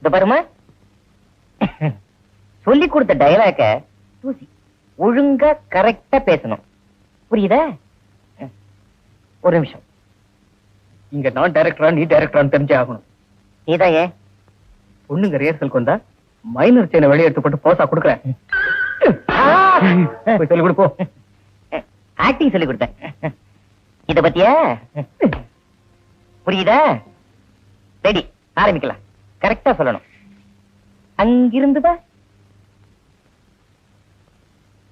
இந்த பாருமா, சொல்லி கொடுத்த டயலாக தூசி ஒழுங்கா கரெக்டா பேசணும். புரியுதா? ஒரு நிமிஷம். இங்க நான் டைரக்டரா நீ டைரக்டரான்னு தெரிஞ்சே ஆகணும். நீதான் ஏன் பொண்ணுங்க ரிஹர்சலுக்கு வந்தா மைனர் செயினை வெளியே எடுத்து போட்டு போசா கொடுக்குறேன். சொல்லி கொடுப்போம். ஆக்டிங் சொல்லி கொடுத்தேன். இத பத்தியா? புரியுதா? ரெடி, ஆரம்பிக்கலாம். கரெக்டா சொல்லணும். அங்கிருந்து வா.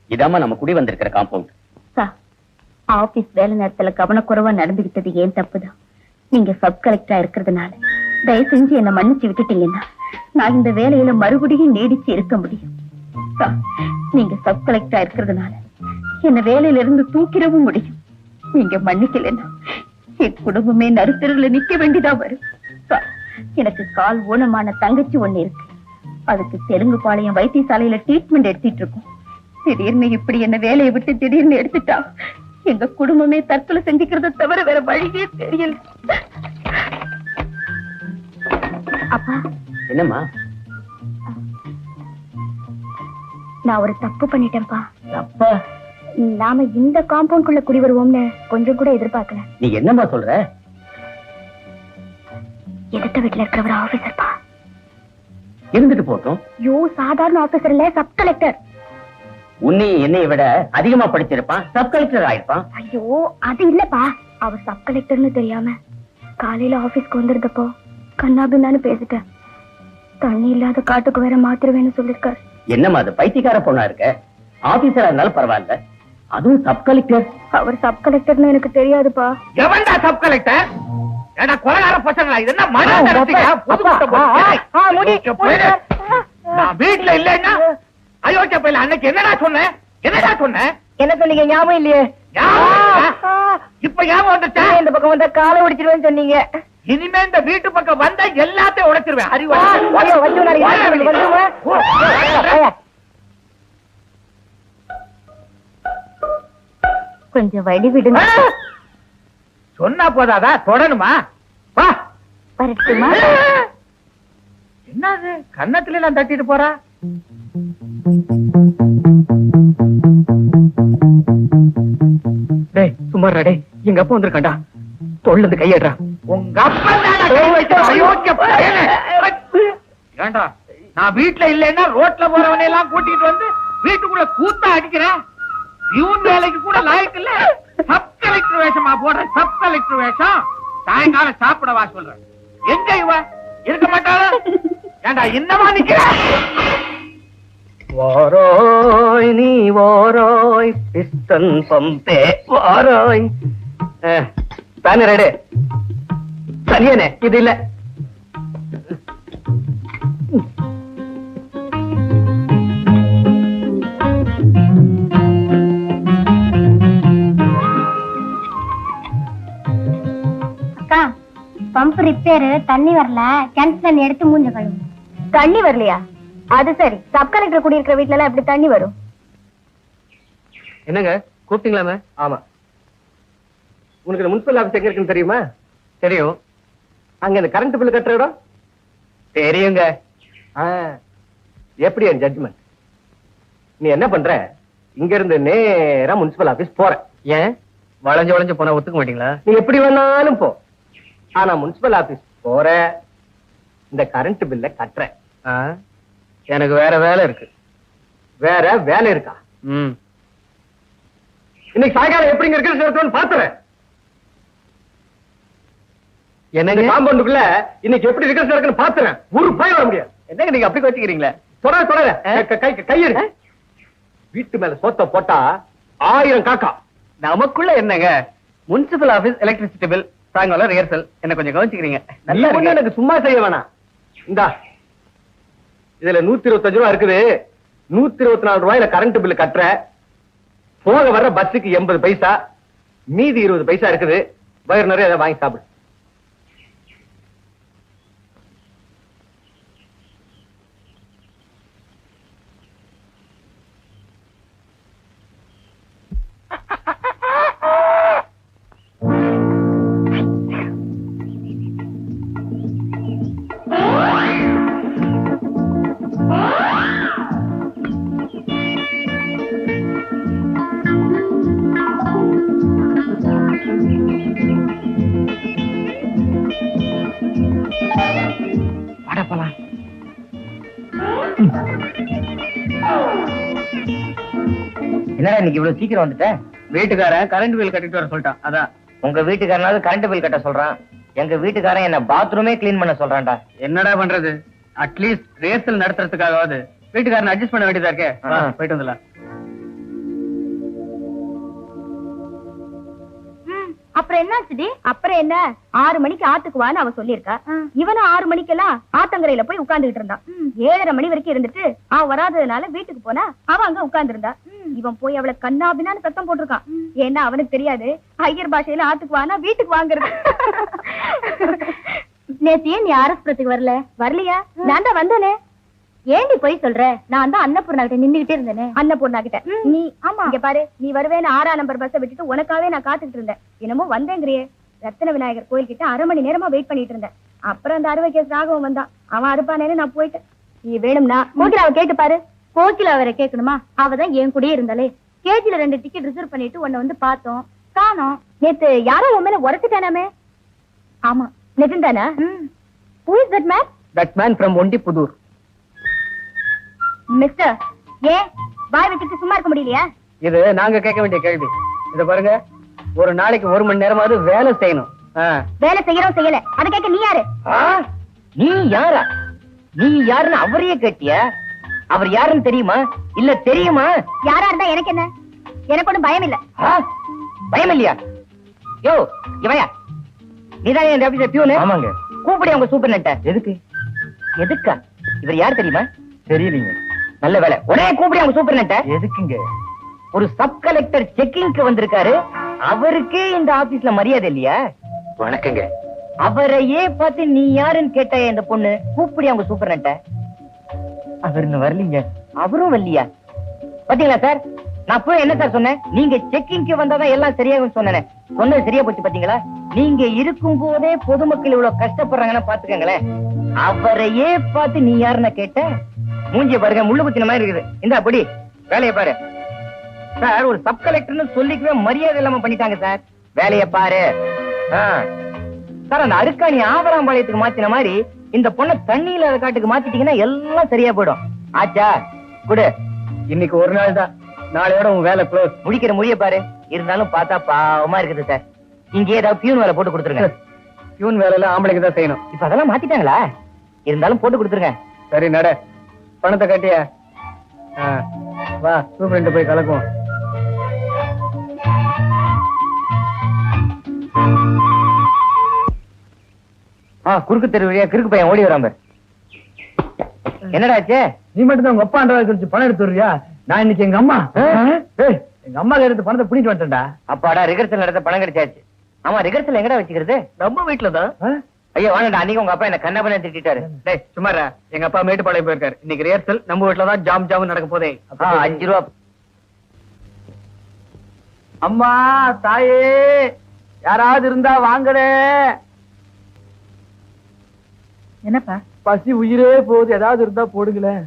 இதாமா நம்ம குடி வந்திருக்கிற காம்பவுண்ட். ஆபீஸ் வேலை நேரத்துல கவனக்குறைவா நடந்துகிட்டது ஏன் தப்புதான். நீங்க சப் கலெக்டரா இருக்கிறதுனால தயவு செஞ்சு என்ன மன்னிச்சு விட்டுட்டீங்கன்னா நான் இந்த வேலையில மறுபடியும் நீடிச்சு இருக்க முடியும். நீங்க சப் கலெக்டரா இருக்கிறதுனால என்ன வேலையில இருந்து தூக்கிடவும் முடியும். நீங்க மன்னிக்கலன்னா என் குடும்பமே நடுத்தருல நிக்க வேண்டியதா வரும். எனக்கு கால் ஊனமான தங்கச்சி ஒண்ணு இருக்கு. அதுக்கு தெலுங்கு பாளையம் வைத்தியசாலையில ட்ரீட்மெண்ட் எடுத்துட்டு இருக்கோம். திடீர்னு இப்படி என்ன வேலையை விட்டு திடீர்னு எடுத்துட்டா எங்க குடும்பமே தற்கொலை செஞ்சுக்கிறத தவிர வேற வழியே தெரியல. அப்பா. என்னம்மா? நான் ஒரு தப்பு பண்ணிட்டேன்ப்பா. அப்பா, நாம இந்த காம்பவுண்ட்குள்ள குடி வருவோம்னு கொஞ்சம் கூட எதிர்பார்க்கல. நீ என்னம்மா சொல்ற? எதிர்த்த வீட்டுல இருக்கிற ஒரு ஆபீசர்ப்பா. இருந்துட்டு போட்டோம். யோ, சாதாரண ஆபீசர் இல்ல, சப் கலெக்டர். உன்னை என்னை விட அதிகமா படிச்சிருப்பான், சப் கலெக்டர் ஆயிருப்பான். ஐயோ, அது இல்லப்பா. அவர் சப் கலெக்டர்னு தெரியாம காலையில ஆபீஸ்க்கு வந்திருந்தப்போ கண்ணாபின்னான்னு பேசிட்டேன். தண்ணி இல்லாத காட்டுக்கு வேற மாத்திருவேன்னு சொல்லிருக்காரு. என்னம்மா அது பைத்தியக்கார பொண்ணா இருக்க? ஆபீசரா இருந்தாலும் பரவாயில்ல, அதுவும் சப் கலெக்டர். அவர் சப் கலெக்டர்னு எனக்கு தெரியாதுப்பா. எவன்டா சப் கலெக்டர்? ஏடா கொலகார பசங்களா, இது என்ன மன நடத்தியா? நான் வீட்டுல இல்லைன்னா அயோக்கிய பையல அன்னைக்கு என்னடா சொன்னேன்? என்னடா சொன்னேன்? என்ன சொன்னீங்க? ஞாபகம் இல்லையே. இப்ப ஞாபகம் வந்துச்சா? இந்த பக்கம் வந்தா காலை உடைச்சிருவேன்னு சொன்னீங்க. இனிமே இந்த வீட்டு பக்கம் வந்தா எல்லாத்தையும் உடைச்சிருவேன். கொஞ்சம் வழி விடுங்க. சொன்னா போதாதா, தொடணுமா? வா. வரட்டுமா? என்னது கன்னத்துல எல்லாம் தட்டிட்டு போறா? டேய் சும்மா டேய், எங்க அப்பா வந்திருக்காண்டா. தோல்ல இருந்து கையேடுறா. உங்க அப்பா ஏண்டா, நான் வீட்டுல இல்லைன்னா ரோட்ல போறவனை எல்லாம் கூட்டிட்டு வந்து வீட்டுக்குள்ள கூத்தா அடிக்கிறேன். இவன் வேலைக்கு கூட லாய்க்கு இல்ல. சப் கலெக்டர் வேஷமா போடுற? சப் கலெக்டர் வேஷம் சாயங்காலம் சாப்பிட வா சொல்றேன். எங்க இவ இருக்க மாட்டாளா? ஏண்டா இன்னமா நிக்கிற? வாராய் நீ வாராய் பிஸ்டன் பம்பே வாராய். தானே ரெடி? தனியனே இது இல்ல. அக்கா, பம்ப் ரிப்பேர், தண்ணி வரல. கிணத்துல தண்ணி எடுத்து மூஞ்ச கழுவு. தண்ணி வரலையா? அது சரி, சப் கலெக்டர் குடியிருக்கிற வீட்டுல எல்லாம் எப்படி தண்ணி வரும்? என்னங்க கூப்பிட்டீங்களா? ஆமா. உனக்கு முனிசிபல் ஆபீஸ் எங்க இருக்குன்னு தெரியுமா? தெரியும். அங்க இந்த கரண்ட் பில் கட்டுற இடம் தெரியுங்க. எப்படி என் ஜட்ஜ்மெண்ட்? நீ என்ன பண்ற? இங்க இருந்து நேரா முனிசிபல் ஆபீஸ் போற. ஏன் வளைஞ்சு வளைஞ்சு போனா ஒத்துக்க மாட்டீங்களா? நீ எப்படி வேணாலும் போ, ஆனா முனிசிபல் ஆபீஸ் போற, இந்த கரண்ட் பில்ல கட்டுற. எனக்கு வேற வேலை இருக்கு. வேற வேலை இருக்கா? இன்னைக்கு சாயங்காலம் எப்படிங்க இருக்கு பாத்துறேன். என்ன காம்பவுண்டுக்குள்ள இன்னைக்கு எப்படி இருக்குன்னு பாத்துறேன். ஒரு பயம் வர முடியாது. என்னங்க நீங்க அப்படி வச்சுக்கிறீங்களே? தொடர கையெடு. வீட்டு மேல சோத்த போட்டா 1000 காக்கா. நமக்குள்ள என்னங்க முனிசிபல் ஆபீஸ், எலக்ட்ரிசிட்டி பில், சாயங்காலம் ரிஹர்சல். என்ன கொஞ்சம் கவனிச்சுக்கிறீங்க? நல்லா எனக்கு சும்மா செய்ய வேணாம். இந்தா இதுல 125 ரூபாய் இருக்குது. 124 ரூபாயில கரண்ட் பில் கட்டுற. போக வர்ற பஸ்ஸுக்கு 80 பைசா, மீதி 20 பைசா இருக்குது. வயிறு நிறைய அதை வாங்கி சாப்பிடு. போலாம். என்னடா இன்னைக்கு இவ்வளவு சீக்கிரம் வந்துட்ட? வீட்டுக்காரன் கரண்ட் பில் கட்டிட்டு வர சொல்லிட்டான். அதான். உங்க வீட்டுக்காரனாவது கரண்ட் பில் கட்ட சொல்றான், எங்க வீட்டுக்காரன் என்ன பாத்ரூமே கிளீன் பண்ண சொல்றான்டா. என்னடா பண்றது? அட்லீஸ்ட் ரேசல் நடத்துறதுக்காகவாது வீட்டுக்காரன் அட்ஜஸ்ட் பண்ண வேண்டியதா இருக்கே. வா, போயிட்டு வந்துடலாம். அப்புறம் என்னாச்சுடி? அப்புறம் என்ன, 6 மணிக்கு ஆத்துக்கு வான்னு அவ சொல்லிருக்கா. இவனும் 6 மணிக்கெல்லாம் ஆத்தங்கரையில போய் உட்கார்ந்துகிட்டு இருந்தான். 7:30 மணி வரைக்கும் இருந்துட்டு அவ வராததுனால வீட்டுக்கு போனா அவ அங்க உட்கார்ந்து இருந்தா. இவன் போய் அவளை கண்ணாபின்னான்னு சத்தம் போட்டிருக்கான். ஏன்னா அவனுக்கு தெரியாது ஐயர் பாஷையில ஆத்துக்கு வானா வீட்டுக்கு வாங்குறது. நேத்தியே நீ ஆரஸ்புரத்துக்கு வரலையா? நான் தான் வந்தேனே. ஏண்டி போய் சொல்ற? நான் தான் அன்னபூர்ணா கிட்ட நின்னுகிட்டே இருந்தேனே. அன்னபூர்ணா கிட்ட நீ? ஆமா. இங்க பாரு, நீ வருவேன்னு 6ஆம் நம்பர் பஸ்ஸை விட்டுட்டு உனக்காவே நான் காத்துக்கிட்டு இருந்தேன். என்னமோ வந்தேங்கிறியே. ரத்தின விநாயகர் கோயில் கிட்ட 1/2 மணி நேரமா வெயிட் பண்ணிட்டு இருந்தேன். அப்புறம் அந்த அறுவை கேஸ் ராகவும் வந்தான். அவன் அறுப்பானேன்னு நான் போயிட்டேன். நீ வேணும்னா கோகிலாவை கேட்டு பாரு. கோகிலா வேற கேட்கணுமா? அவதான் என் கூடயே இருந்தாலே. கேஜில 2 டிக்கெட் ரிசர்வ் பண்ணிட்டு உன்னை வந்து பார்த்தோம், காணோம். நேத்து யாரோ உன் மேல உரைச்சிட்டானாமே. ஆமா, நிஜம் தானா? Who is that man? That man from Ondipudur. Mister, ஏன் வாய் வச்சுட்டு சும்மா இருக்க முடியலையா? இது நாங்க கேட்க வேண்டிய கேள்வி. இத பாருங்க, ஒரு நாளைக்கு 1 மணி நேரமாவது வேலை செய்யணும். வேலை செய்யறோம் செய்யல, அத கேட்க நீ யாரு? நீ யாரா? நீ யாருன்னு அவரையே கேட்டியா? அவர் யாருன்னு தெரியுமா? இல்ல தெரியுமா? யாரா இருந்தா எனக்கு என்ன? எனக்கு ஒண்ணும் பயம் இல்ல. பயம் இல்லையா? யோ இவையா, நீதான் இந்த ஆபீஸ்ல பியூனு? ஆமாங்க. கூப்பிடு உங்க சூப்பர்னட்ட. எதுக்கு? எதுக்கா? இவர் யார் தெரியுமா? தெரியலீங்க. நல்ல வேலை, உடனே கூப்பிடு அவங்க சூப்பர்னட்ட. எதுக்குங்க? ஒரு சப் கலெக்டர் செக்கிங்க்கு வந்திருக்காரு. அவருக்கே இந்த ஆபீஸ்ல மரியாதை இல்லையா? வணக்கங்க. அவரையே பார்த்து நீ யாருன்னு கேட்ட இந்த பொண்ணு. கூப்பிடு அவங்க சூப்பர்னட்ட. அவர் இன்னும் வரலீங்க. அவரும் வரலையா? பாத்தீங்களா சார், நான் போய் என்ன சார் சொன்னேன்? நீங்க செக்கிங்க்கு வந்தாதான் எல்லாம் சரியாகும் சொன்னேன். சொன்னது சரியா போச்சு பாத்தீங்களா? நீங்க இருக்கும் போதே பொதுமக்கள் இவ்வளவு கஷ்டப்படுறாங்கன்னு பாத்துக்கங்களேன். அவரையே பார்த்து நீ யாருன்னு கேட்ட? மூஞ்சிய பாருங்க, முள்ளு குத்தின மாதிரி இருக்குது. இந்தா பொடி, வேலையை பாரு. சார், ஒரு சப் கலெக்டர்னு சொல்லிக்கவே மரியாதை இல்லாம பண்ணிட்டாங்க சார். வேலையை பாரு. சார், அந்த அருக்காணி ஆவராம்பாளையத்துக்கு மாத்தின மாதிரி இந்த பொண்ணை தண்ணி இல்லாத காட்டுக்கு மாத்திட்டீங்கன்னா எல்லாம் சரியா போயிடும். ஆச்சா? குடு. இன்னைக்கு ஒரு நாள் தான், நாளையோட உங்க வேலை க்ளோஸ். முடிக்கிற முடிய பாரு. இருந்தாலும் பார்த்தா பாவமா இருக்குது சார். இங்கே ஏதாவது பியூன் வேலை போட்டு கொடுத்துருங்க. பியூன் வேலை எல்லாம் ஆம்பளைக்கு தான் செய்யணும். இப்ப அதெல்லாம் மாத்திட்டாங்களா? இருந்தாலும் போட்டு கொடுத்துருங்க. சரி நட, பணத்தை கட்டிய. வா, சூப்பர் போய் கலக்குவோம். குறுக்கு தெரு வழியா கிறுக்கு பையன் ஓடி வராம. என்னடா ஆச்சு? நீ மட்டும் தான் உங்க அப்பா குறிச்சு பணம் எடுத்து வருவியா? நான் இன்னைக்கு எங்க அம்மா எங்க அம்மா எடுத்து பணத்தை பிடிட்டு வந்துட்டேன்டா. அப்பாடா, ரிகர்சல் நடத்த பணம் கிடைச்சாச்சு. ஆமா, ரிகர்சல் எங்கடா வச்சுக்கிறது? நம்ம வீட்டுலதான். ஐயோ வாங்கடா, அன்னைக்கு உங்க அப்பா என்ன கண்ணா பண்ண திட்டாரு. டேய் சும்மாரா, எங்க அப்பா மேட்டுப்பாளையம் போயிருக்காரு. இன்னைக்கு ரிஹர்சல் நம்ம வீட்டுலதான் ஜாம் ஜாம் நடக்க போதே. 5 ரூபா. அம்மா, தாயே, யாராவது இருந்தா வாங்கடே. என்னப்பா? பசி உயிரே போகுது, ஏதாவது இருந்தா போடுங்களேன்.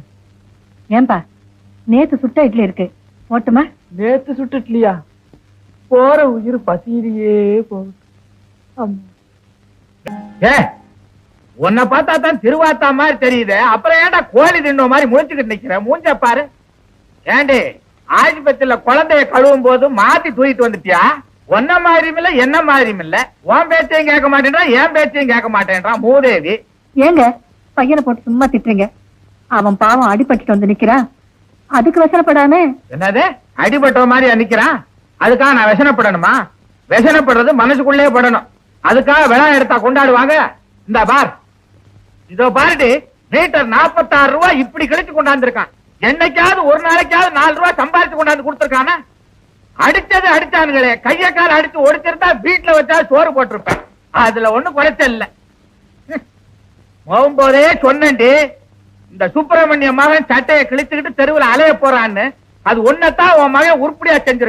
ஏன்பா, நேத்து சுட்ட இட்லி இருக்கு, போட்டுமா? நேத்து சுட்டு இட்லியா? போற உயிர் பசியிலேயே போகுது. உன்னை பார்த்தா தான் திருவாத்தா மாதிரி தெரியுது. அப்புறம் ஏன்டா கோழி தின்னோ மாதிரி முடிச்சுக்கிட்டு நிக்கிற? மூஞ்ச பாரு. ஏண்டி, ஆஸ்பத்திரியில குழந்தைய கழுவும் போது மாத்தி தூக்கிட்டு வந்துட்டியா? ஒன்ன மாதிரியும் இல்ல, என்ன மாதிரியும் இல்ல. உன் பேச்சையும் கேட்க மாட்டேன்றா, என் பேச்சையும் கேட்க மாட்டேன்றான் மூதேவி. ஏங்க பையனை போட்டு சும்மா திட்டுறீங்க? அவன் பாவம் அடிபட்டுட்டு வந்து நிக்கிறான், அதுக்கு வசனப்படாமே. என்னது, அடிபட்ட மாதிரி நிக்கிறான்? அதுக்காக நான் விஷனப்படணுமா? விஷனப்படுறது மனசுக்குள்ளே படணும். அதுக்காக விழா எடுத்தா கொண்டாடுவாங்க? இந்த பார், இதோ பாருடி, மீட்டர் 46 ரூபாய் இப்படி கழிச்சு கொண்டாந்துருக்கான். என்னைக்காவது ஒரு நாளைக்காவது 4 ரூபாய் சம்பாதிச்சு கொண்டாந்து கொடுத்துருக்கானா? அடிச்சது அடிச்சானுங்களே, கைய கால அடிச்சு ஒடிச்சிருந்தா வீட்டுல வச்சா சோறு போட்டிருப்பேன். அதுல ஒண்ணு குறைச்ச இல்ல. போகும்போதே சொன்னேன்டி, இந்த சுப்பிரமணிய மகன் சட்டையை கிழிச்சுக்கிட்டு தெருவில் அலைய போறான்னு. அது ஒன்னதான் உன் மகன் உருப்படியா செஞ்சிருக்கான்.